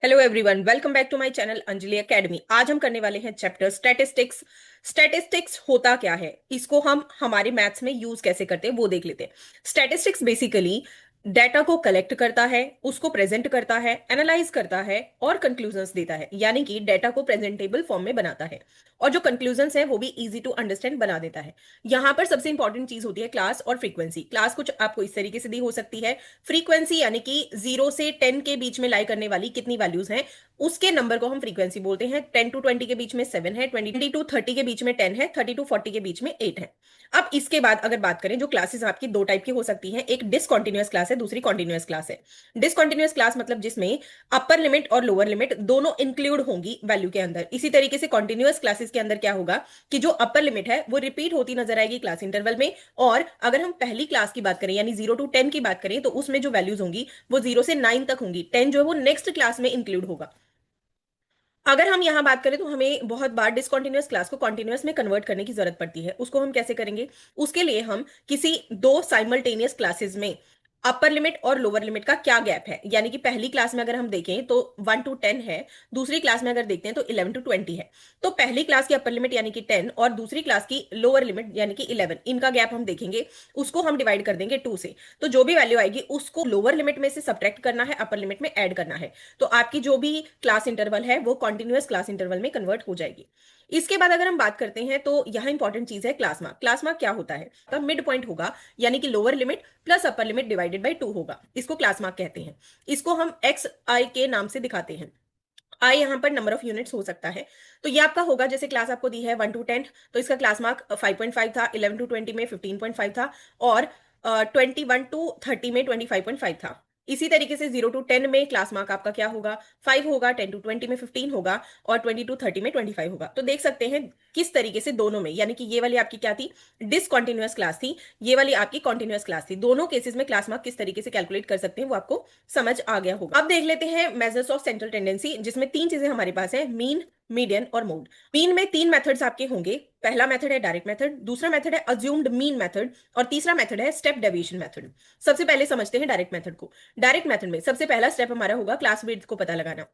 Hello everyone, welcome back to my channel Anjali Academy. आज हम करने वाले हैं चैप्टर स्टैटिस्टिक्स। स्टैटिस्टिक्स होता क्या है, इसको हम हमारे मैथ्स में यूज कैसे करते हैं वो देख लेते हैं। स्टैटिस्टिक्स बेसिकली डाटा को कलेक्ट करता है, उसको प्रेजेंट करता है, एनालाइज करता है और कंक्लूजन्स देता है, यानी कि डाटा को प्रेजेंटेबल फॉर्म में बनाता है और जो कंक्लूजन्स है वो भी इजी टू अंडरस्टैंड बना देता है। यहाँ पर सबसे इंपॉर्टेंट चीज होती है क्लास और फ्रीक्वेंसी। क्लास कुछ आपको इस तरीके से दी हो सकती है, फ्रीक्वेंसी यानी कि 0 से 10 के बीच में लाई करने वाली कितनी वैल्यूज हैं उसके नंबर को हम फ्रीक्वेंसी बोलते हैं। 10 to 20 के बीच में 7 है, 20 to 30 के बीच में 10 है, 30 to 40 के बीच में 8 है। अब इसके बाद अगर बात करें, जो क्लासेस आपकी दो टाइप की हो सकती हैं, एक डिसकंटिन्यूअस क्लास है, दूसरी कॉन्टिन्यूअस क्लास है। डिसकंटिन्यूअस क्लास मतलब जिसमें अपर लिमिट और लोअर लिमिट दोनों इंक्लूड होंगी वैल्यू के अंदर। इसी तरीके से कॉन्टिन्यूअस क्लासेस के अंदर क्या होगा कि जो अपर लिमिट है वो रिपीट होती नजर आएगी क्लास इंटरवल में। और अगर हम पहली क्लास की बात करें यानी 0 to 10 की बात करें तो उसमें जो वैल्यूज होंगी वो 0 से 9 तक होंगी। 10 जो है वो नेक्स्ट क्लास में इंक्लूड होगा। अगर हम यहां बात करें तो हमें बहुत बार डिसकंटिन्यूअस क्लास को कॉन्टिन्यूअस में कन्वर्ट करने की जरूरत पड़ती है। उसको हम कैसे करेंगे? उसके लिए हम किसी दो साइमल्टेनियस क्लासेस में अपर लिमिट और लोअर लिमिट का क्या गैप है, यानी कि पहली क्लास में अगर हम देखें तो 1 to 10 है, दूसरी क्लास में अगर देखते हैं तो 11 to 20 है। तो पहली क्लास की अपर लिमिट यानी कि 10 और दूसरी क्लास की लोअर लिमिट यानी कि 11, इनका गैप हम देखेंगे। उसको हम डिवाइड कर देंगे 2 से। तो जो भी वैल्यू आएगी उसको लोअर लिमिट में से सब्ट्रैक्ट करना है, अपर लिमिट में ऐड करना है। तो आपकी जो भी क्लास इंटरवल है वो कॉन्टिन्यूअस क्लास इंटरवल में कन्वर्ट हो जाएगी। इसके बाद अगर हम बात करते हैं तो यहाँ इंपॉर्टेंट चीज है क्लास मार्क। क्लास मार्क क्या होता है? तो मिड पॉइंट होगा, यानी कि lower limit plus upper limit divided by 2 होगा। इसको क्लास मार्क कहते हैं। इसको हम एक्स आई के नाम से दिखाते हैं। आई यहाँ पर नंबर ऑफ यूनिट्स हो सकता है। तो ये आपका होगा, जैसे क्लास आपको दी है 1 to 10, तो इसका क्लास मार्क 5.5 था, 11 to 20 में 15.5 था और 21 to 30 में 25.5 था। इसी तरीके से 0 to 10 में क्लास मार्क आपका क्या होगा? 5 होगा, 10 to 20 में 15 होगा और 20 to 30 में 25 होगा। तो देख सकते हैं किस तरीके से दोनों में, यानी कि ये वाली आपकी क्या थी? डिसकॉन्टिन्यूअस क्लास थी, ये वाली आपकी कॉन्टिन्यूअस क्लास थी। दोनों केसेस में क्लास मार्क किस तरीके से कैलकुलेट कर सकते हैं वो आपको समझ आ गया होगा। अब देख लेते हैं मेजर्स ऑफ सेंट्रल टेंडेंसी, जिसमें तीन चीजें हमारे पास है: मीन, मीडियन और मोड। मीन में तीन मेथड्स आपके होंगे। पहला मेथड है डायरेक्ट मेथड, दूसरा मेथड है अज्यूम्ड मीन मेथड और तीसरा मेथड है स्टेप डेविएशन मेथड। सबसे पहले समझते हैं डायरेक्ट मेथड को। डायरेक्ट मेथड में सबसे पहला स्टेप हमारा होगा क्लास विड्थ को पता लगाना।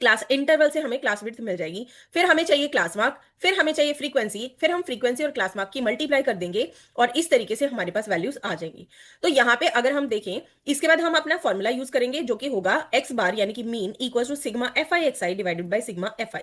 क्लास इंटरवल से हमें क्लास विड्थ मिल जाएगी, फिर हमें चाहिए क्लास मार्क, फिर हमें चाहिए फ्रीक्वेंसी, फिर हम फ्रीक्वेंसी और क्लास मार्क की मल्टीप्लाई कर देंगे और इस तरीके से हमारे पास वैल्यूज आ जाएंगी। तो यहाँ पे अगर हम देखें, इसके बाद हम अपना फॉर्मूला यूज करेंगे जो कि होगा एक्स बार यानी कि mean equal to sigma F I X I divided by sigma F I.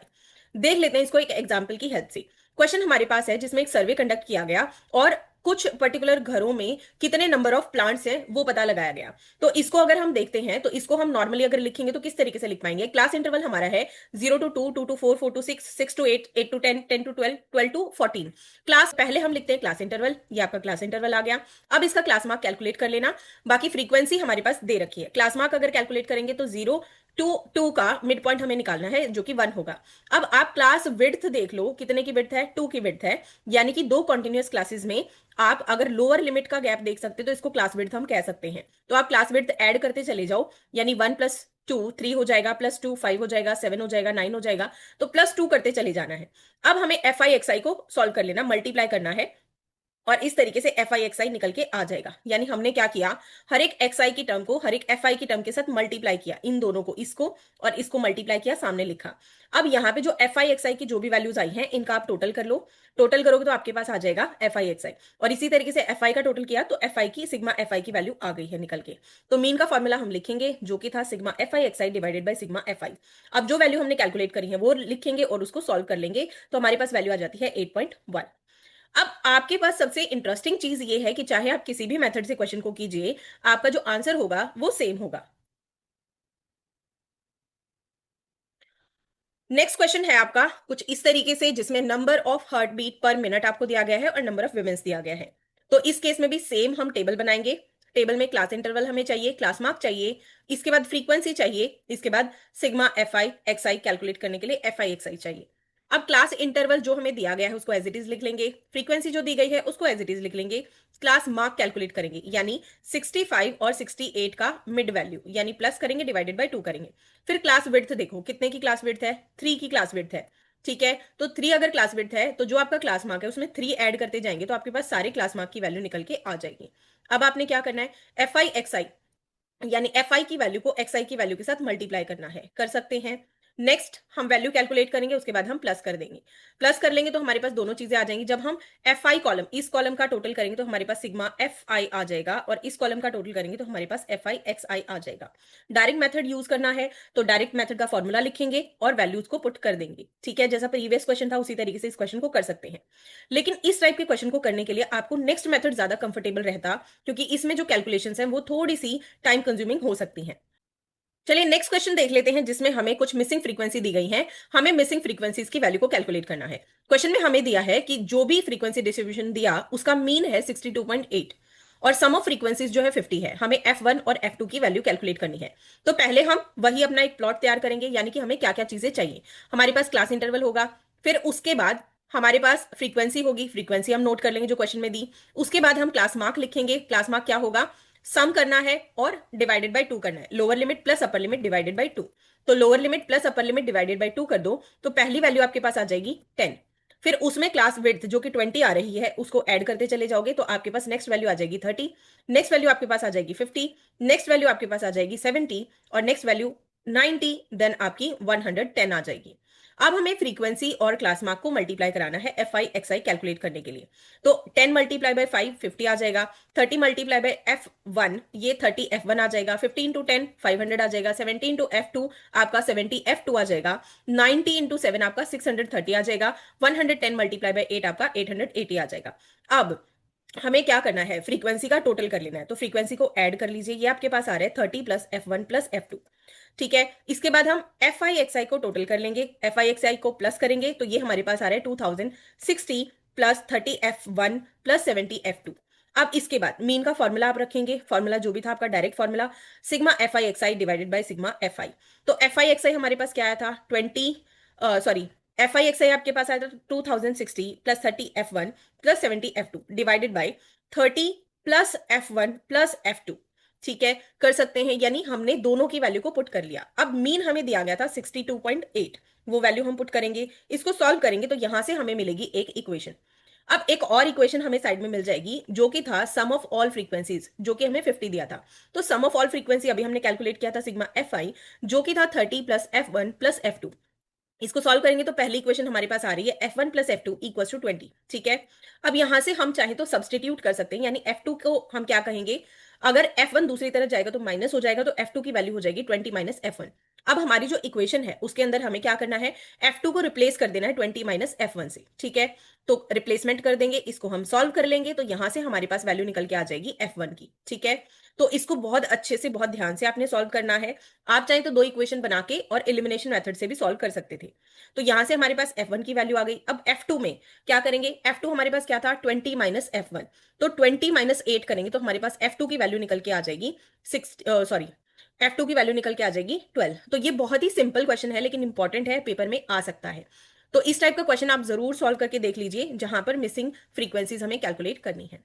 देख लेते हैं इसको एक एग्जाम्पल की हेल्प से। क्वेश्चन हमारे पास है जिसमें एक सर्वे कंडक्ट किया गया और कुछ पर्टिकुलर घरों में कितने नंबर ऑफ प्लांट्स हैं वो पता लगाया गया। तो इसको अगर हम देखते हैं तो इसको हम नॉर्मली अगर लिखेंगे तो किस तरीके से लिख पाएंगे? क्लास इंटरवल हमारा है 0 to 2, 2 to 4, 4 to 6, 6 to 8, 8 to 10, 10 to 12, 12 to 14। Class पहले हम लिखते हैं क्लास इंटरवल, ये आपका क्लास इंटरवल आ गया। अब इसका क्लास मार्क कैलकुलेट कर लेना। बाकी फ्रीक्वेंसी हमारे पास दे रखी है। क्लास मार्क अगर कैलकुलेट करेंगे तो 0 to 2 का मिड पॉइंट हमें निकालना है जो कि 1 होगा। अब आप क्लास विड्थ देख लो, कितने की विड्थ है? 2 की विड्थ है, यानी कि दो कॉन्टिन्यूअस क्लासेस में आप अगर लोअर लिमिट का गैप देख सकते तो इसको क्लास विड्थ हम कह सकते हैं। तो आप क्लास विड्थ ऐड करते चले जाओ, यानी 1 + 2 3 हो जाएगा, +2 5 हो जाएगा, 7 हो जाएगा, 9 हो जाएगा। तो +2 करते चले जाना है। अब हमें एफ आई एक्स आई को सॉल्व कर लेना, मल्टीप्लाई करना है और इस तरीके से एफ आई एक्स आई निकल के आ जाएगा। यानी हमने क्या किया, हर एक एक्स आई की टर्म को हर एक एफ आई की टर्म के साथ मल्टीप्लाई किया, इन दोनों को, इसको और इसको मल्टीप्लाई किया, सामने लिखा। अब यहाँ पे जो एफ आई एक्स आई की जो भी वैल्यूज आई हैं इनका आप टोटल कर लो। टोटल करोगे तो आपके पास आ जाएगा एफ आई एक्स आई। और इसी तरीके से एफ आई का टोटल किया तो एफ आई की सिग्मा एफ आई की वैल्यू आ गई है निकल के। तो मीन का फॉर्मूला हम लिखेंगे जो कि था sigma F I X I divided by sigma F आई। अब जो वैल्यू हमने कैलकुलेट करी है वो लिखेंगे और उसको सॉल्व कर लेंगे, तो हमारे पास वैल्यू आ जाती है 8.1। अब आपके पास सबसे इंटरेस्टिंग चीज ये है कि चाहे आप किसी भी मेथड से क्वेश्चन को कीजिए, आपका जो आंसर होगा वो सेम होगा। नेक्स्ट क्वेश्चन है आपका कुछ इस तरीके से, जिसमें number of heart beat per minute आपको दिया गया है और नंबर ऑफ विमेंस दिया गया है। तो इस केस में भी सेम हम टेबल बनाएंगे। टेबल में क्लास इंटरवल हमें चाहिए, क्लास मार्क चाहिए, इसके बाद फ्रीक्वेंसी चाहिए, इसके बाद sigma F I X I calculate करने के लिए एफ आई एक्स आई चाहिए। अब क्लास इंटरवल जो हमें दिया गया है उसको एज इट इज लिख लेंगे, फ्रीक्वेंसी जो दी गई है उसको एज इट इज लिख लेंगे, क्लास मार्क कैलकुलेट करेंगे, यानी 65 और 68 का मिड वैल्यू, यानी प्लस करेंगे डिवाइडेड बाई 2 करेंगे। फिर क्लास विड्थ देखो, कितने की क्लास विड्थ है? 3 की क्लास विड्थ है। ठीक है, तो 3 अगर क्लास विड्थ है तो जो आपका क्लास मार्क है उसमें 3 ऐड करते जाएंगे तो आपके पास सारे क्लास मार्क की वैल्यू निकल के आ जाएगी। अब आपने क्या करना है, एफ आई एक्स आई यानी एफ आई की वैल्यू को एक्स आई की वैल्यू के साथ मल्टीप्लाई करना है, कर सकते हैं। नेक्स्ट हम वैल्यू कैलकुलेट करेंगे, उसके बाद हम प्लस कर देंगे। प्लस कर लेंगे तो हमारे पास दोनों चीजें आ जाएंगी। जब हम एफ आई कॉलम, इस कॉलम का टोटल करेंगे तो हमारे पास सिग्मा एफ आई आ जाएगा, और इस कॉलम का टोटल करेंगे तो हमारे पास एफ आई एक्स आई आ जाएगा। डायरेक्ट मेथड यूज करना है तो डायरेक्ट मेथड का फॉर्मूला लिखेंगे और वैल्यूज को पुट कर देंगे, ठीक है। जैसा प्रीवियस क्वेश्चन था उसी तरीके से इस क्वेश्चन को कर सकते हैं। लेकिन इस टाइप के क्वेश्चन को करने के लिए आपको नेक्स्ट मेथड ज्यादा कंफर्टेबल रहता, क्योंकि इसमें जो कैलकुलेशन है वो थोड़ी सी टाइम कंज्यूमिंग हो सकती हैं। चलिए नेक्स्ट क्वेश्चन देख लेते हैं, जिसमें हमें कुछ मिसिंग फ्रीक्वेंसी दी गई है। हमें मिसिंग फ्रीक्वेंसीज की वैल्यू को कैलकुलेट करना है। क्वेश्चन में हमें दिया है कि जो भी फ्रीक्वेंसी डिस्ट्रीब्यूशन दिया उसका मीन है 62.8 और सम ऑफ फ्रीक्वेंसीज जो है 50 है। हमें F1 और F2 की वैल्यू कैलकुलेट करनी है। तो पहले हम वही अपना एक प्लॉट तैयार करेंगे, यानी कि हमें क्या क्या चीजें चाहिए। हमारे पास क्लास इंटरवल होगा, फिर उसके बाद हमारे पास फ्रीक्वेंसी होगी, फ्रीक्वेंसी हम नोट कर लेंगे जो क्वेश्चन में दी। उसके बाद हम क्लास मार्क लिखेंगे, क्लास मार्क क्या होगा, सम करना है और डिवाइडेड बाय 2 करना है, lower limit plus upper limit divided by 2। तो lower limit plus upper limit divided by 2 कर दो तो पहली वैल्यू आपके पास आ जाएगी 10। फिर उसमें क्लास विड्थ जो कि 20 आ रही है उसको ऐड करते चले जाओगे तो आपके पास नेक्स्ट वैल्यू आ जाएगी 30, नेक्स्ट वैल्यू आपके पास आ जाएगी 50, नेक्स्ट वैल्यू आपके पास आ जाएगी 70 और नेक्स्ट वैल्यू 90, देन आपकी 110 आ जाएगी। अब हमें फ्रीक्वेंसी और क्लास मार्क को मल्टीप्लाई कराना है F I X I calculate करने के लिए। तो 10 मल्टीप्लाई बाय 5 50 आ जाएगा, 30 मल्टीप्लाई बाय F1 ये 30 F1 आ जाएगा, 50 इंटू 10 500 आ जाएगा, 70 इंटू F2 आपका 70 F2 आ जाएगा, 90 इंटू 7 आपका 630 आ जाएगा, 110 मल्टीप्लाई बाय 8 आपका 880 आ जाएगा। अब हमें क्या करना है, फ्रीक्वेंसी का टोटल कर लेना है। तो फ्रीक्वेंसी को ऐड कर लीजिए, ये आपके पास आ रहा है 30 प्लस F1 प्लस F2, ठीक है। इसके बाद हम एफ आई एक्स आई को टोटल कर लेंगे, एफ आई एक्स आई को प्लस करेंगे तो ये हमारे पास आ रहा है 2060 प्लस 30 F1 प्लस 70 F2। अब इसके बाद मीन का फॉर्मूला आप रखेंगे, फॉर्मूला जो भी था आपका direct formula sigma F I X I divided by sigma F आई। तो एफ आई एक्स आई हमारे पास क्या आया था 20, सॉरी, एफ आई एक्स आई आपके पास आया था 2060 plus 30 F1 plus 70 F2 divided by 30 plus F1 plus F2, ठीक है। कर सकते हैं, यानी हमने दोनों की वैल्यू को पुट कर लिया। अब मीन हमें दिया गया था 62.8, वो वैल्यू हम पुट करेंगे, इसको सॉल्व करेंगे तो यहां से हमें मिलेगी एक इक्वेशन। अब एक और इक्वेशन हमें साइड में मिल जाएगी जो कि था सम ऑफ ऑल फ्रीक्वेंसीज, जो कि हमें 50 दिया था। तो सम ऑफ ऑल फ्रीक्वेंसी अभी हमने कैलकुलेट किया था सिग्मा एफ आई, जो कि था 30 प्लस F1 प्लस F2। इसको सॉल्व करेंगे तो पहली इक्वेशन हमारे पास आ रही है F1 plus F2 equal to 20, ठीक है। अब यहां से हम चाहे तो सब्सटीट्यूट कर सकते हैं, यानी F2 को हम क्या कहेंगे, अगर F1 दूसरी तरफ जाएगा तो माइनस हो जाएगा, तो F2 की वैल्यू हो जाएगी 20 माइनस F1। अब हमारी जो इक्वेशन है उसके अंदर हमें क्या करना है, F2 को रिप्लेस कर देना है 20 माइनस F1 से, ठीक है। तो रिप्लेसमेंट कर देंगे, इसको हम सॉल्व कर लेंगे तो यहां से हमारे पास वैल्यू निकल के आ जाएगी F1 की, ठीक है। तो इसको बहुत अच्छे से बहुत ध्यान से आपने सॉल्व करना है। आप चाहें तो दो इक्वेशन बना के और एलिमिनेशन मेथड से भी सॉल्व कर सकते थे। तो यहां से हमारे पास F1 की वैल्यू आ गई। अब F2 में क्या करेंगे, F2 हमारे पास क्या था 20 माइनस F1, तो 20 माइनस 8 करेंगे तो हमारे पास F2 की वैल्यू निकल के आ जाएगी 6, सॉरी, F2 की वैल्यू निकल के आ जाएगी 12। तो ये बहुत ही सिंपल क्वेश्चन है लेकिन इंपॉर्टेंट है, पेपर में आ सकता है। तो इस टाइप का क्वेश्चन आप जरूर सॉल्व करके देख लीजिए जहां पर मिसिंग फ्रीक्वेंसीज हमें कैलकुलेट करनी है।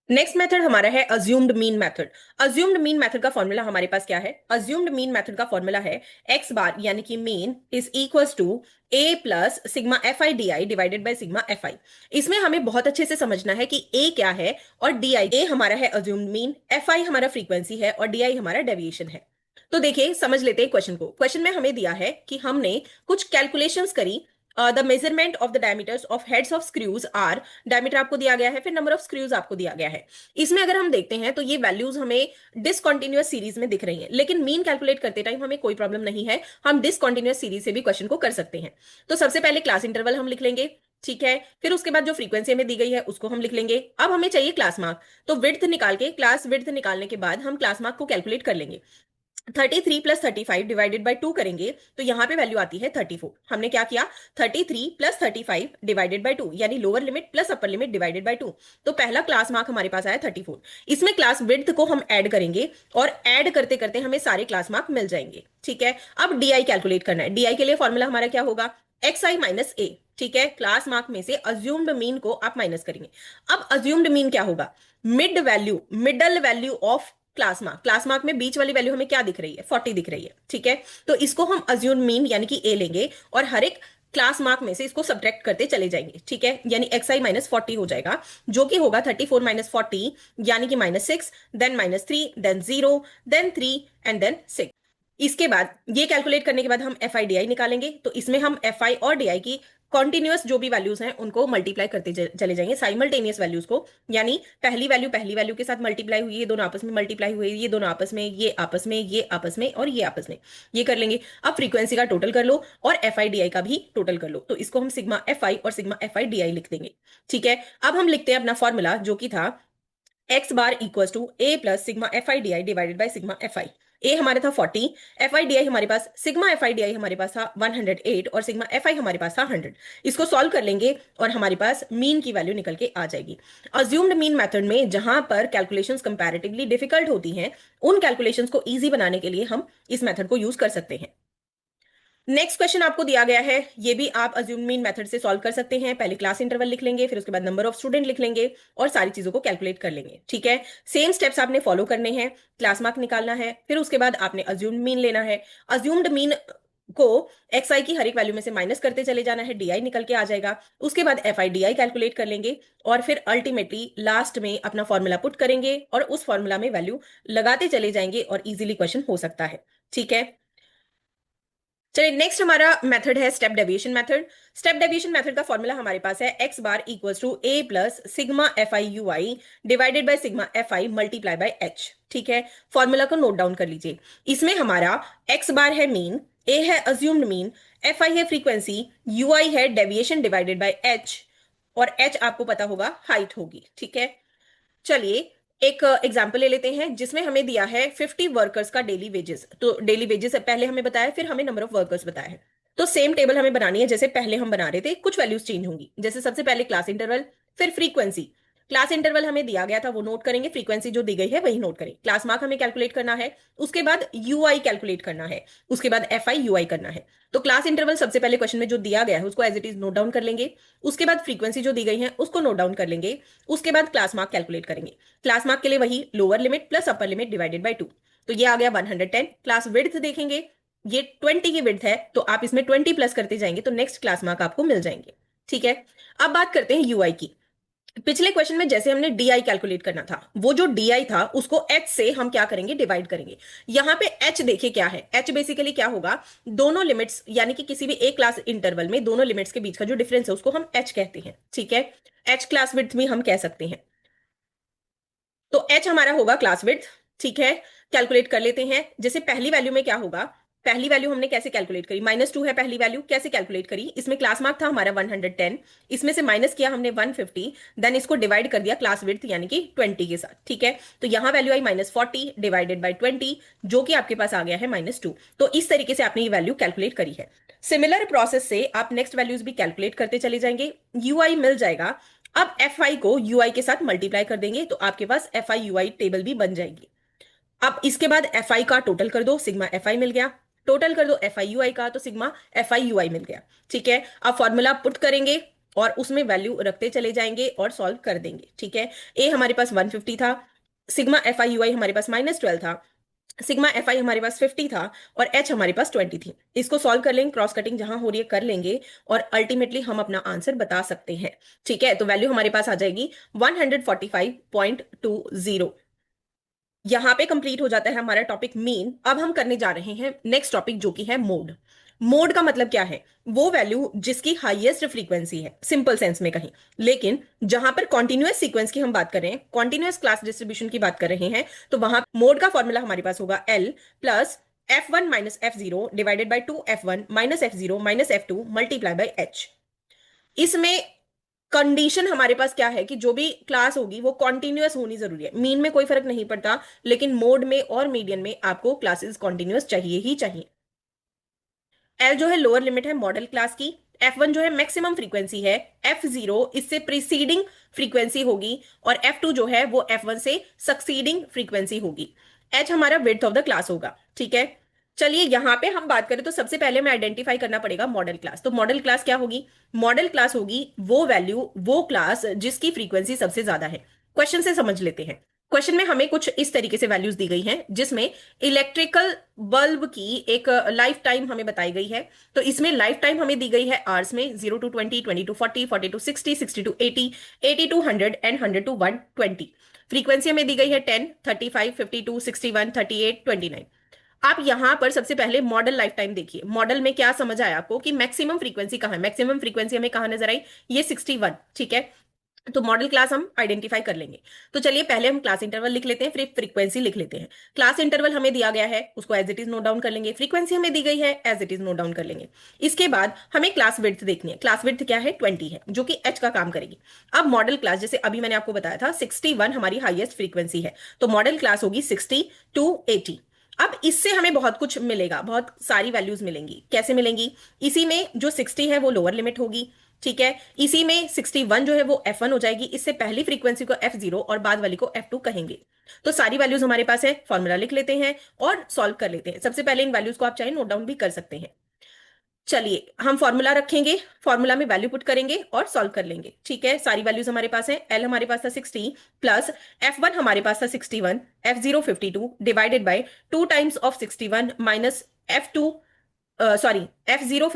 नेक्स्ट मेथड हमारा है assumed mean method. Assumed mean method का फॉर्मूला हमारे पास क्या है, अज्यूम्ड मीन मेथड का फॉर्मूला है एक्स बार यानी कि mean is equals to A plus sigma F I D I divided by sigma F I. इसमें हमें बहुत अच्छे से समझना है कि ए क्या है और डी आई, ए हमारा है अज्यूम्ड मीन, एफ आई हमारा फ्रीक्वेंसी है और डी आई हमारा डेविएशन है। तो देखिए समझ लेते हैं क्वेश्चन को। क्वेश्चन में हमें दिया है कि हमने कुछ कैलकुलेशंस करी, the measurement of the diameters of heads of screws are, diameter आपको दिया गया है, फिर नंबर ऑफ स्क्रूज आपको दिया गया है। इसमें अगर हम देखते हैं तो ये वैल्यूज हमें डिसकंटिन्यूअस सीरीज में दिख रही हैं, लेकिन मीन कैलकुलेट करते टाइम हमें कोई प्रॉब्लम नहीं है, हम डिसकंटिन्यूअस सीरीज से भी क्वेश्चन को कर सकते हैं। तो सबसे पहले क्लास इंटरवल हम लिख लेंगे, ठीक है। फिर उसके बाद जो फ्रीक्वेंसी हमें दी गई है उसको हम लिख लेंगे। अब हमें चाहिए क्लास मार्क, तो विड्थ निकाल के, क्लास विड्थ निकालने के बाद हम क्लास मार्क को कैलकुलेट कर लेंगे। 33 प्लस 35 डिवाइडेड बाई 2 करेंगे तो यहां पे वैल्यू आती है 34। हमने क्या किया, 33 प्लस 35 डिवाइडेड बाई 2, यानी lower limit plus upper limit divided by 2। तो पहला क्लास मार्क हमारे पास आया 34। इसमें क्लास विड्थ को हम ऐड करेंगे और ऐड करते करते हमें सारे क्लास मार्क मिल जाएंगे, ठीक है। अब डीआई कैलकुलेट करना है। डीआई के लिए फॉर्मूला हमारा क्या होगा, एक्स आई माइनस ए, ठीक है। क्लास मार्क में से अज्यूम्ड मीन को आप माइनस करेंगे। अब अज्यूम्ड मीन क्या होगा, mid value, middle value of class mark. Class mark में बीच वाली वैल्यू हमें क्या दिख रही है, 40 दिख रही है, ठीक है। तो इसको हम अज्यूम मीन यानी कि ए लेंगे और हर एक क्लास मार्क में से इसको सब्ट्रैक्ट करते चले जाएंगे, ठीक है, यानी xi माइनस 40 हो जाएगा, जो कि होगा 34 माइनस 40 यानी कि -6, then -3, then 0, then 3 and then 6। इसके बाद ये कैलकुलेट करने के बाद हम एफ आई डी आई निकालेंगे, तो इसमें हम एफ आई और डी आई की कॉन्टिन्यूअस जो भी वैल्यूज हैं उनको मल्टीप्लाई करते चले जाएंगे, साइमल्टेनियस वैल्यूज को, यानी पहली वैल्यू के साथ मल्टीप्लाई हुई, ये दोनों आपस में मल्टीप्लाई हुए, ये दोनों आपस में, ये आपस में, ये आपस में और ये आपस में, ये कर लेंगे। अब फ्रीक्वेंसी का टोटल कर लो और एफ आई डी आई का भी टोटल कर लो, तो इसको हम सिग्मा एफ आई और सिग्मा एफ आई डी आई लिख देंगे, ठीक है। अब हम लिखते हैं अपना फॉर्मूला जो कि था X bar equal to A plus sigma F I D I divided by sigma F I. A हमारा था 40, एफ आई डी आई हमारे पास, sigma F I D I हमारे पास था 108 और सिग्मा एफ आई हमारे पास था 100। इसको सॉल्व कर लेंगे और हमारे पास मीन की वैल्यू निकल के आ जाएगी। अज्यूम्ड मीन मेथड में जहां पर कैलकुलेशंस कंपैरेटिवली डिफिकल्ट होती हैं, उन कैलकुलेशंस को इजी बनाने के लिए हम इस मेथड को यूज कर सकते हैं। नेक्स्ट क्वेश्चन आपको दिया गया है, ये भी आप अज्यूम मीन मेथड से सॉल्व कर सकते हैं। पहले क्लास इंटरवल लिख लेंगे, फिर उसके बाद नंबर ऑफ स्टूडेंट लिख लेंगे और सारी चीजों को कैलकुलेट कर लेंगे, ठीक है। सेम स्टेप्स आपने फॉलो करने हैं, क्लास मार्क निकालना है, फिर उसके बाद आपने अज्यूम्ड मीन लेना है। अज्यूम्ड मीन को एक्स आई की हर एक वैल्यू में से माइनस करते चले जाना है, डी आई निकल के आ जाएगा। उसके बाद F I D I calculate कर लेंगे और फिर अल्टीमेटली लास्ट में अपना फॉर्मूला पुट करेंगे और उस फॉर्मूला में वैल्यू लगाते चले जाएंगे और इजीली क्वेश्चन हो सकता है, ठीक है। चलिए नेक्स्ट हमारा मेथड है step deviation method. Step deviation method का फॉर्मूला हमारे पास है X bar equal to A plus sigma F I U I divided by sigma F I multiply by H, ठीक है। फॉर्मूला को नोट डाउन कर लीजिए। इसमें हमारा एक्स बार है मीन, ए है अज्यूम्ड मीन, एफ आई है फ्रीक्वेंसी, यू आई है डेविएशन डिवाइडेड बाई एच और एच आपको पता होगा हाइट होगी, ठीक है। चलिए एक एग्जाम्पल ले लेते हैं जिसमें हमें दिया है 50 वर्कर्स का डेली वेजेस। तो डेली वेजेस पहले हमें बताया, फिर हमें नंबर ऑफ वर्कर्स बताया है। तो सेम टेबल हमें बनानी है जैसे पहले हम बना रहे थे, कुछ वैल्यूज चेंज होंगी। जैसे सबसे पहले क्लास इंटरवल, फिर फ्रीक्वेंसी। क्लास इंटरवल हमें दिया गया था वो नोट करेंगे, फ्रीक्वेंसी जो दी गई है वही नोट करें। क्लास मार्क हमें कैलकुलेट करना है, उसके बाद यू आई कैलकुलेट करना है, उसके बाद एफ आई यू आई करना है। तो क्लास इंटरवल सबसे पहले क्वेश्चन में जो दिया गया है उसको as it is note down कर लेंगे, उसके बाद फ्रीक्वेंसी जो दी गई है उसको नोट डाउन कर लेंगे, उसके बाद क्लास मार्क कैलकुलेट करेंगे। क्लास मार्क के लिए वही lower limit plus upper limit divided by 2, तो ये आ गया 110। क्लास विड्थ देखेंगे, ये 20 की विड्थ है, तो आप इसमें 20 प्लस करते जाएंगे तो नेक्स्ट क्लास मार्क आपको मिल जाएंगे, ठीक है। अब बात करते हैं यूआई की। पिछले क्वेश्चन में जैसे हमने डी आई कैलकुलेट करना था, वो जो डी आई था उसको एच से हम क्या करेंगे, डिवाइड करेंगे। यहां पे एच देखिए क्या है, एच बेसिकली क्या होगा, दोनों लिमिट्स यानी कि किसी भी एक क्लास इंटरवल में दोनों लिमिट्स के बीच का जो डिफरेंस है उसको हम एच कहते हैं, ठीक है। एच क्लास विड्थ भी हम कह सकते हैं। तो एच हमारा होगा क्लास विड्थ, ठीक है। कैलकुलेट कर लेते हैं, जैसे पहली वैल्यू में क्या होगा, पहली वैल्यू हमने कैसे कैलकुलेट करी, -2 है पहली वैल्यू, कैसे कैलकुलेट करी, इसमें क्लास मार्क था हमारा 110, इसमें से माइनस किया हमने 150, देन इसको डिवाइड कर दिया क्लास विड्थ यानी कि 20 के साथ, ठीक है। तो यहां वैल्यू आई -40 डिवाइडेड बाई 20, जो कि आपके पास आ गया है -2। तो इस तरीके से आपने ये वैल्यू कैलकुलेट करी है। सिमिलर प्रोसेस से आप नेक्स्ट वैल्यूज भी कैलकुलेट करते चले जाएंगे, यू आई मिल जाएगा। अब एफ आई को यू आई के साथ मल्टीप्लाई कर देंगे तो आपके पास F I U I table भी बन जाएगी। अब इसके बाद एफ आई का टोटल कर दो, सिग्मा एफ आई मिल गया। टोटल कर दो एफ आई यू आई का, तो सिग्मा एफ आई यू आई मिल गया, ठीक है। अब फॉर्मूला पुट करेंगे और उसमें वैल्यू रखते चले जाएंगे और सॉल्व कर देंगे, ठीक है। ए हमारे पास 150 था, सिग्मा एफ आई यू आई हमारे पास -12 था, सिग्मा एफ आई हमारे पास 50 था और एच हमारे पास 20 थी। इसको सॉल्व कर लेंगे, क्रॉस कटिंग जहां हो रही है कर लेंगे और अल्टीमेटली हम अपना आंसर बता सकते हैं, ठीक है। तो वैल्यू हमारे पास आ जाएगी 145.20। यहां पे कंप्लीट हो जाता है हमारा टॉपिक मीन। अब हम करने जा रहे हैं नेक्स्ट टॉपिक जो कि है मोड। मोड का मतलब क्या है, वो वैल्यू जिसकी हाईएस्ट फ्रीक्वेंसी है सिंपल सेंस में कहीं, लेकिन जहां पर कॉन्टिन्यूअस सीक्वेंस की हम बात कर रहे हैं, कॉन्टिन्यूअस क्लास डिस्ट्रीब्यूशन की बात कर रहे हैं, तो वहां मोड का फॉर्मूला हमारे पास होगा L plus F1 minus F0 divided by 2F1 minus F0 minus F2 multiply by H. इसमें कंडीशन हमारे पास क्या है कि जो भी क्लास होगी वो कॉन्टिन्यूअस होनी जरूरी है। मीन में कोई फर्क नहीं पड़ता, लेकिन मोड में और मीडियन में आपको क्लासेस कॉन्टिन्यूअस चाहिए ही चाहिए। एल जो है लोअर लिमिट है मॉडल क्लास की, F1 जो है मैक्सिमम फ्रीक्वेंसी है, F0 इससे प्रीसीडिंग फ्रीक्वेंसी होगी और F2 जो है वो F1 से सक्सीडिंग फ्रीक्वेंसी होगी। H हमारा विड्थ ऑफ द क्लास होगा, ठीक है। चलिए यहां पे हम बात करें तो सबसे पहले हमें आइडेंटिफाई करना पड़ेगा मॉडल क्लास। तो मॉडल क्लास क्या होगी, मॉडल क्लास होगी वो वैल्यू वो क्लास जिसकी फ्रीक्वेंसी सबसे ज्यादा है। क्वेश्चन से समझ लेते हैं। क्वेश्चन में हमें कुछ इस तरीके से वैल्यूज दी गई हैं, जिसमें इलेक्ट्रिकल बल्ब की एक लाइफ टाइम हमें बताई गई है। तो इसमें लाइफ टाइम हमें दी गई है आवर्स में, 0 to 20, 20 to 40, 40 to 60, 60 to 80, 80 to 100 and 100 to 120। Frequency हमें दी गई है 10, 35, 52, 61, 38, 29। आप यहां पर सबसे पहले मॉडल लाइफ टाइम देखिए। मॉडल में क्या समझ आया आपको कि मैक्सिमम फ्रीक्वेंसी कहाँ है? मैक्सिमम फ्रीक्वेंसी हमें कहाँ नजर आई? ये 61, ठीक है। तो मॉडल क्लास हम आइडेंटिफाई कर लेंगे। तो चलिए पहले हम क्लास इंटरवल लिख लेते हैं, फिर फ्रीक्वेंसी लिख लेते हैं। क्लास इंटरवल हमें दिया गया है, उसको as it is note down कर लेंगे। फ्रीक्वेंसी हमें दी गई है, as it is note down कर लेंगे। इसके बाद हमें क्लास विड्थ देखनी है। क्लास विड्थ क्या है? 20 है, जो कि एच का काम करेगी। अब मॉडल क्लास, जैसे अभी मैंने आपको बताया था, 61 हमारी हाईएस्ट फ्रीक्वेंसी है, तो मॉडल क्लास होगी 60 to 80। अब इससे हमें बहुत कुछ मिलेगा, बहुत सारी वैल्यूज मिलेंगी। कैसे मिलेंगी? इसी में जो 60 है वो लोअर लिमिट होगी, ठीक है। इसी में 61 जो है वो F1 हो जाएगी। इससे पहली फ्रीक्वेंसी को F0 और बाद वाली को F2 कहेंगे। तो सारी वैल्यूज हमारे पास है, फॉर्मूला लिख लेते हैं और सॉल्व कर लेते हैं। सबसे पहले इन वैल्यूज को आप चाहे नोट डाउन भी कर सकते हैं। चलिए हम फॉर्मूला रखेंगे, फॉर्मूला में वैल्यू पुट करेंगे और सॉल्व कर लेंगे, ठीक है। सारी वैल्यूज हमारे पास है। एल हमारे पास था 60 प्लस F1 हमारे पास था 61, F0 52 divided by 2 times of 61 minus F2, sorry F0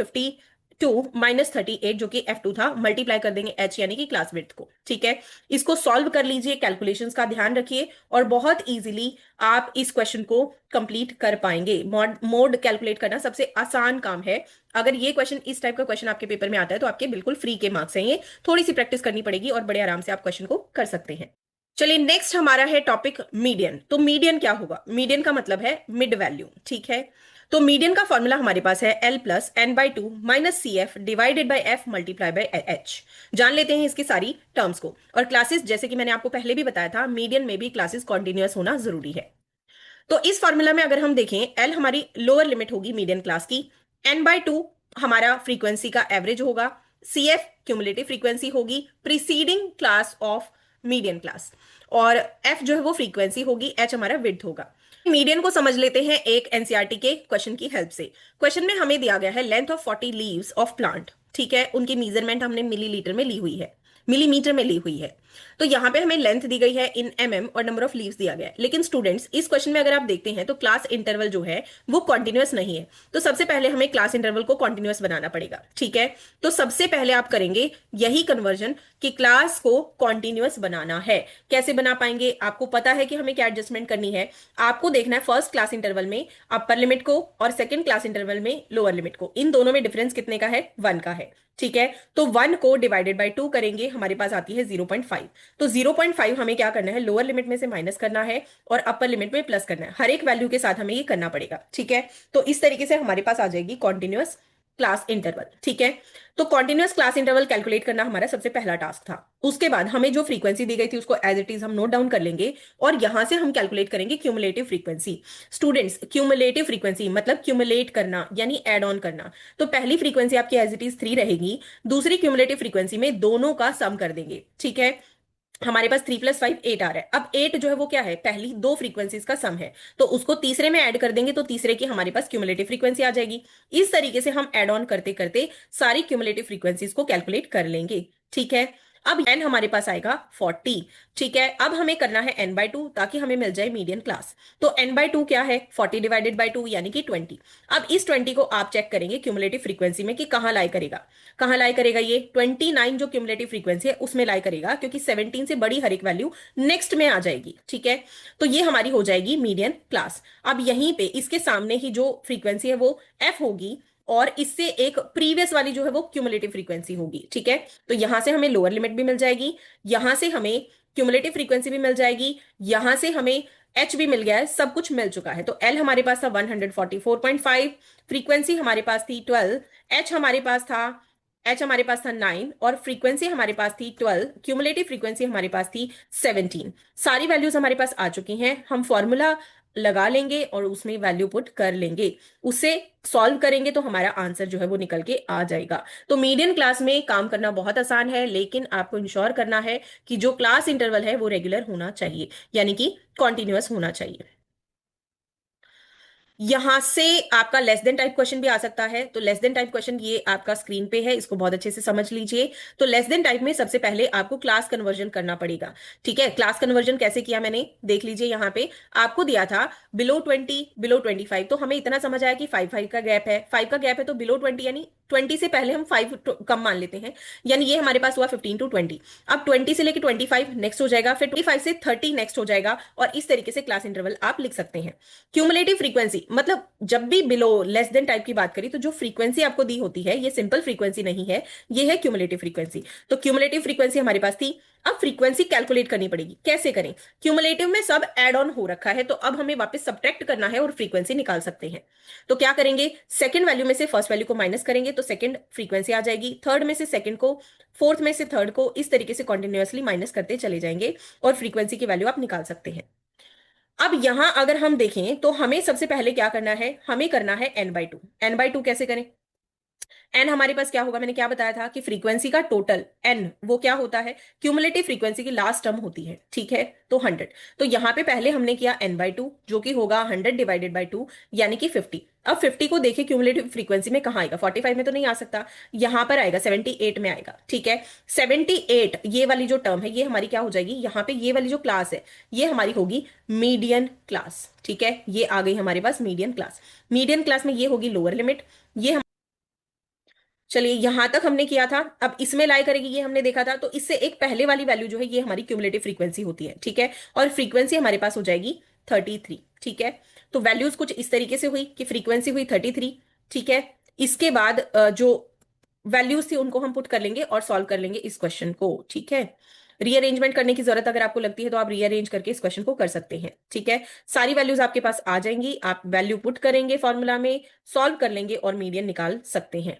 52 minus 38 जो कि F2 था, मल्टीप्लाई कर देंगे H यानी कि क्लास विड्थ को, ठीक है। इसको सॉल्व कर लीजिए, कैलकुलेशंस का ध्यान रखिए और बहुत इजीली आप इस क्वेश्चन को कंप्लीट कर पाएंगे। मोड कैलकुलेट करना सबसे आसान काम है। अगर ये क्वेश्चन, इस टाइप का क्वेश्चन आपके पेपर में आता है तो आपके बिल्कुल फ्री के मार्क्स हैं ये। थोड़ी सी प्रैक्टिस करनी पड़ेगी और बड़े आराम से आप क्वेश्चन को कर सकते हैं। चलिए नेक्स्ट हमारा है टॉपिक मीडियन। तो मीडियन क्या होगा? मीडियन का मतलब है मिड वैल्यू, ठीक है। तो मीडियन का फॉर्मूला हमारे पास है L+N/2 minus CF divided by F multiply by H। जान लेते हैं इसकी सारी टर्म्स को। और क्लासेस, जैसे कि मैंने आपको पहले भी बताया था, मीडियन में भी क्लासेस कॉन्टिन्यूअस होना जरूरी है। तो इस फॉर्मूला में अगर हम देखें, L हमारी लोअर लिमिट होगी मीडियन क्लास की, N/2 हमारा फ्रीक्वेंसी का एवरेज होगा, CF क्यूमुलेटिव फ्रीक्वेंसी होगी preceding class of median class, और F जो है वो फ्रीक्वेंसी होगी, H हमारा विड्थ होगा। मीडियन को समझ लेते हैं एक एनसीईआरटी के क्वेश्चन की हेल्प से। क्वेश्चन में हमें दिया गया है length of 40 leaves of plant, ठीक है। उनकी मेजरमेंट हमने मिलीलीटर में ली हुई है, मिलीमीटर में ली हुई है। तो यहाँ पे हमें लेंथ दी गई है इन और नंबर ऑफ लीव्स दिया गया है। लेकिन स्टूडेंट्स, इस क्वेश्चन में अगर आप देखते हैं तो क्लास इंटरवल जो है वो कॉन्टिन्यूअस नहीं है। तो सबसे पहले हमें क्लास इंटरवल को कॉन्टिन्यूअस बनाना पड़ेगा, ठीक है। तो सबसे पहले आप करेंगे यही कन्वर्जन कि क्लास को कॉन्टिन्यूअस बनाना है। कैसे बना पाएंगे? आपको पता है कि हमें क्या एडजस्टमेंट करनी है। आपको देखना है फर्स्ट क्लास इंटरवल में अपर लिमिट को और सेकेंड क्लास इंटरवल में लोअर लिमिट को, इन दोनों में डिफरेंस कितने का है? 1 का है, ठीक है। तो 1 को डिवाइडेड बाई 2 करेंगे, हमारे पास आती है 0.5। तो 0.5 हमें क्या करना है? लोअर लिमिट में से माइनस करना है और अपर लिमिट में प्लस करना है। हर एक वैल्यू के साथ हमें ये करना पड़ेगा, ठीक है। तो इस तरीके से हमारे पास आ जाएगी कॉन्टिन्यूअस क्लास इंटरवल, ठीक है। तो कॉन्टिन्यूअस क्लास इंटरवल कैलकुलेट करना हमारा सबसे पहला टास्क था। उसके बाद हमें जो फ्रीक्वेंसी दी गई थी उसको एज इट इज हम नोट डाउन कर लेंगे और यहां से हम कैलकुलेट करेंगे cumulative frequency. Students, cumulative frequency मतलब क्यूमुलेट करना यानी एड ऑन करना। तो पहली फ्रीक्वेंसी आपकी एज इट इज 3 रहेगी, दूसरी क्यूमुलेटिव फ्रीक्वेंसी में दोनों का सम कर देंगे, ठीक है। हमारे पास 3 + 5 8 आ रहा है। अब 8 जो है वो क्या है? पहली दो फ्रीक्वेंसीज का सम है। तो उसको तीसरे में ऐड कर देंगे तो तीसरे की हमारे पास क्यूमुलेटिव फ्रीक्वेंसी आ जाएगी। इस तरीके से हम ऐड ऑन करते करते सारी क्यूमुलेटिव फ्रीक्वेंसीज को कैलकुलेट कर लेंगे, ठीक है। अब n हमारे पास आएगा 40, ठीक है। अब हमें करना है n/2 ताकि हमें मिल जाए मीडियन क्लास। तो n/2 क्या है? 40 डिवाइडेड बाई 2 यानी कि 20। अब इस 20 को आप चेक करेंगे क्यूमुलेटिव फ्रीक्वेंसी में कि कहाँ लाई करेगा। कहाँ लाई करेगा? ये 29 जो क्यूमुलेटिव फ्रीक्वेंसी है उसमें लाई करेगा, क्योंकि 17 से बड़ी हर एक वैल्यू नेक्स्ट में आ जाएगी, ठीक है। तो ये हमारी हो जाएगी मीडियन क्लास। अब यहीं पे इसके सामने ही जो फ्रीक्वेंसी है वो f होगी और इससे एक प्रीवियस वाली जो है वो क्यूमुलेटिव फ्रीक्वेंसी होगी, ठीक है। तो यहां से हमें लोअर लिमिट भी मिल जाएगी, यहां से हमें क्यूमुलेटिव फ्रीक्वेंसी भी मिल जाएगी, यहां से हमें एच भी मिल गया है, सब कुछ मिल चुका है। तो एल हमारे पास था 144.5, फ्रीक्वेंसी हमारे पास थी 12, एच हमारे पास था एच हमारे पास था 9 और फ्रीक्वेंसी हमारे पास थी 12, क्यूमुलेटिव फ्रीक्वेंसी हमारे पास थी 17। सारी वैल्यूज हमारे पास आ चुकी हैं। हम फॉर्मूला लगा लेंगे और उसमें वैल्यू पुट कर लेंगे, उसे सॉल्व करेंगे तो हमारा आंसर जो है वो निकल के आ जाएगा। तो मीडियन क्लास में काम करना बहुत आसान है, लेकिन आपको इंश्योर करना है कि जो क्लास इंटरवल है वो रेगुलर होना चाहिए, यानी कि कॉन्टिन्यूअस होना चाहिए। यहां से आपका लेस देन टाइप क्वेश्चन भी आ सकता है। तो लेस देन टाइप क्वेश्चन ये आपका स्क्रीन पे है, इसको बहुत अच्छे से समझ लीजिए। तो लेस देन टाइप में सबसे पहले आपको क्लास कन्वर्जन करना पड़ेगा। ठीक है, क्लास कन्वर्जन कैसे किया मैंने देख लीजिए। यहाँ पे आपको दिया था बिलो 20 बिलो 25, तो हमें इतना समझ आया कि 5 5 का गैप है, 5 का गैप है, तो बिलो 20 यानी 20 से पहले हम 5 कम मान लेते हैं, यानी ये हमारे पास हुआ 15 to 20। अब 20 से लेके 25 नेक्स्ट हो जाएगा, फिर 25 से 30 नेक्स्ट हो जाएगा, और इस तरीके से क्लास इंटरवल आप लिख सकते हैं। क्यूमुलेटिव फ्रीक्वेंसी मतलब जब भी बिलो लेस देन टाइप की बात करी तो जो फ्रीक्वेंसी आपको दी होती है ये सिंपल फ्रीक्वेंसी नहीं है, ये है क्यूमुलेटिव फ्रीक्वेंसी। तो क्यूमुलेटिव फ्रीक्वेंसी हमारे पास थी। अब फ्रीक्वेंसी कैलकुलेट करनी पड़ेगी, कैसे करें? क्यूमुलेटिव में सब एड ऑन हो रखा है, तो अब हमें वापस सब्ट्रैक्ट करना है और फ्रीक्वेंसी निकाल सकते हैं। तो क्या करेंगे, सेकंड वैल्यू में से फर्स्ट वैल्यू को माइनस करेंगे तो सेकंड फ्रीक्वेंसी आ जाएगी, थर्ड में से सेकंड को, फोर्थ में से थर्ड को, इस तरीके से कॉन्टिन्यूअसली माइनस करते चले जाएंगे और फ्रीक्वेंसी की वैल्यू आप निकाल सकते हैं। अब यहां अगर हम देखें तो हमें सबसे पहले क्या करना है, हमें करना है n/2। n/2 कैसे करें? n हमारे पास क्या होगा, मैंने क्या बताया था कि फ्रीक्वेंसी का टोटल n वो क्या होता है, क्यूमुलेटिव फ्रीक्वेंसी की लास्ट टर्म होती है। ठीक है, तो 100। तो यहां पे पहले हमने किया n/2 जो कि होगा 100/2 यानी कि 50। अब 50 को देखे क्यूमुलेटिव फ्रीक्वेंसी में कहाँ आएगा, 45 में तो नहीं आ सकता, यहां पर आएगा 78 में आएगा। ठीक है, 78 ये वाली जो टर्म है ये हमारी क्या हो जाएगी, यहाँ पे ये वाली जो क्लास है ये हमारी होगी मीडियन क्लास। ठीक है, ये आ गई हमारे पास मीडियन क्लास। मीडियन क्लास में ये होगी लोअर लिमिट। ये चलिए यहां तक हमने किया था, अब इसमें लाई करेगी ये हमने देखा था, तो इससे एक पहले वाली वैल्यू जो है ये हमारी क्यूमुलेटिव फ्रीक्वेंसी होती है। ठीक है, और फ्रीक्वेंसी हमारे पास हो जाएगी 33। ठीक है, तो वैल्यूज कुछ इस तरीके से हुई कि फ्रीक्वेंसी हुई 33। ठीक है, इसके बाद जो वैल्यूज थी उनको हम पुट कर लेंगे और सॉल्व कर लेंगे इस क्वेश्चन को। ठीक है, रीअरेंजमेंट करने की जरूरत अगर आपको लगती है तो आप रीअरेंज करके इस क्वेश्चन को कर सकते हैं। ठीक है, सारी वैल्यूज आपके पास आ जाएंगी, आप वैल्यू पुट करेंगे फॉर्मूला में, सॉल्व कर लेंगे और मीडियन निकाल सकते हैं।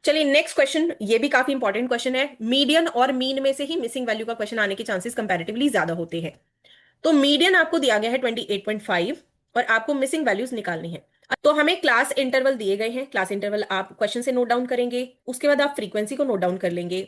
चलिए नेक्स्ट क्वेश्चन, ये भी काफी इंपॉर्टेंट क्वेश्चन है। मीडियन और मीन में से ही मिसिंग वैल्यू का क्वेश्चन आने के चांसेस कंपैरेटिवली ज्यादा होते हैं। तो मीडियन आपको दिया गया है 28.5 और आपको मिसिंग वैल्यूज निकालनी है। तो हमें क्लास इंटरवल दिए गए हैं, क्लास इंटरवल आप क्वेश्चन से नोट डाउन करेंगे, उसके बाद आप फ्रीक्वेंसी को नोट डाउन कर लेंगे।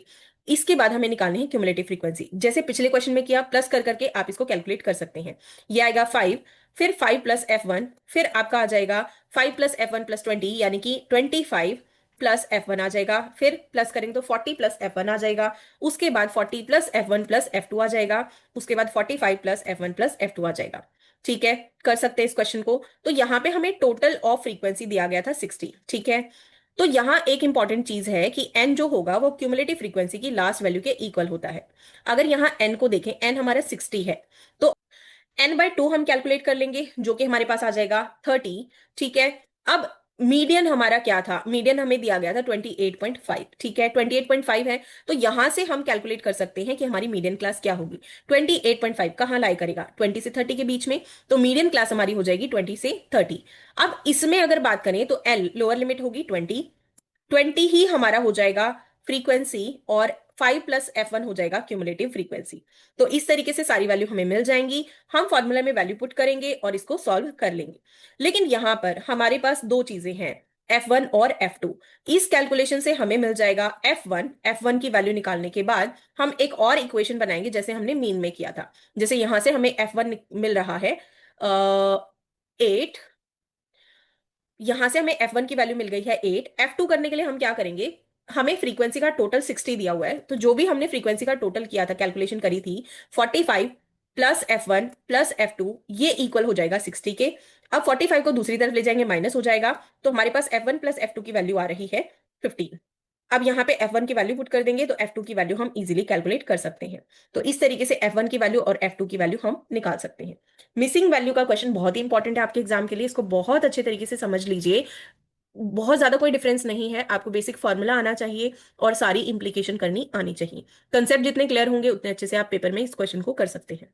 इसके बाद हमें निकालनी है क्यूमुलेटिव फ्रीक्वेंसी, जैसे पिछले क्वेश्चन में किया, प्लस कर करके आप इसको कैलकुलेट कर सकते हैं। ये आएगा 5, फिर 5 + f1, फिर आपका आ जाएगा 5 + f1 + 20 यानी कि 25 + f1 आ जाएगा, फिर प्लस करेंगे तो 40 + f1 आ जाएगा, उसके बाद 40 + f1 + f2 आ जाएगा, उसके बाद 45 + f1 + f2 आ जाएगा। ठीक है, कर सकते हैं इस क्वेश्चन को। तो यहाँ पे हमें टोटल ऑफ फ्रीक्वेंसी दिया गया था 60। ठीक है, तो यहाँ एक इंपॉर्टेंट चीज है कि n जो होगा वो क्यूमुलेटिव फ्रीक्वेंसी की लास्ट वैल्यू के इक्वल होता है। अगर यहाँ n को देखें, n हमारा 60 है, तो n/2 हम कैलकुलेट कर लेंगे जो कि हमारे पास आ जाएगा 30। ठीक है, अब मीडियन हमारा क्या था, मीडियन हमें दिया गया था 28.5। ठीक है, 28.5 है, तो यहां से हम कैलकुलेट कर सकते हैं कि हमारी मीडियन क्लास क्या होगी। 28.5 कहाँ लाई करेगा, 20 से 30 के बीच में, तो मीडियन क्लास हमारी हो जाएगी 20 से 30। अब इसमें अगर बात करें तो एल लोअर लिमिट होगी 20, 20 ही हमारा हो जाएगा फ्रीक्वेंसी, और 5 + f1 हो जाएगा क्यूमुलेटिव फ्रीक्वेंसी। तो इस तरीके से सारी वैल्यू हमें मिल जाएंगी, हम फॉर्मूला में वैल्यू पुट करेंगे और इसको सॉल्व कर लेंगे। लेकिन यहां पर हमारे पास दो चीजें हैं, f1 और f2। इस कैलकुलेशन से हमें मिल जाएगा f1 की वैल्यू निकालने के बाद हम एक और इक्वेशन बनाएंगे जैसे हमने मीन में किया था। जैसे यहां से हमें f1 मिल रहा है 8, यहां से हमें F1 की वैल्यू मिल गई है 8। F2 करने के लिए हम क्या करेंगे, हमें फ्रीक्वेंसी का टोटल 60 दिया हुआ है, तो जो भी हमने फ्रीक्वेंसी का टोटल किया था, कैलकुलेशन करी थी, 45 + f1 + f2 ये इक्वल हो जाएगा 60 के। अब 45 को दूसरी तरफ ले जाएंगे, माइनस हो जाएगा, तो हमारे पास f1 + f2 की वैल्यू आ रही है 15। अब यहाँ पे f1 की वैल्यू पुट कर देंगे तो f2 की वैल्यू हम इजीली कैलकुलेट कर सकते हैं। तो इस तरीके से f1 की वैल्यू और f2 की वैल्यू हम निकाल सकते हैं। मिसिंग वैल्यू का क्वेश्चन बहुत ही इंपॉर्टेंट है आपके एग्जाम के लिए, इसको बहुत अच्छे तरीके से समझ लीजिए। बहुत ज्यादा कोई डिफरेंस नहीं है, आपको बेसिक फॉर्मूला आना चाहिए और सारी इंप्लीकेशन करनी आनी चाहिए। कंसेप्ट जितने क्लियर होंगे उतने अच्छे से आप पेपर में इस क्वेश्चन को कर सकते हैं।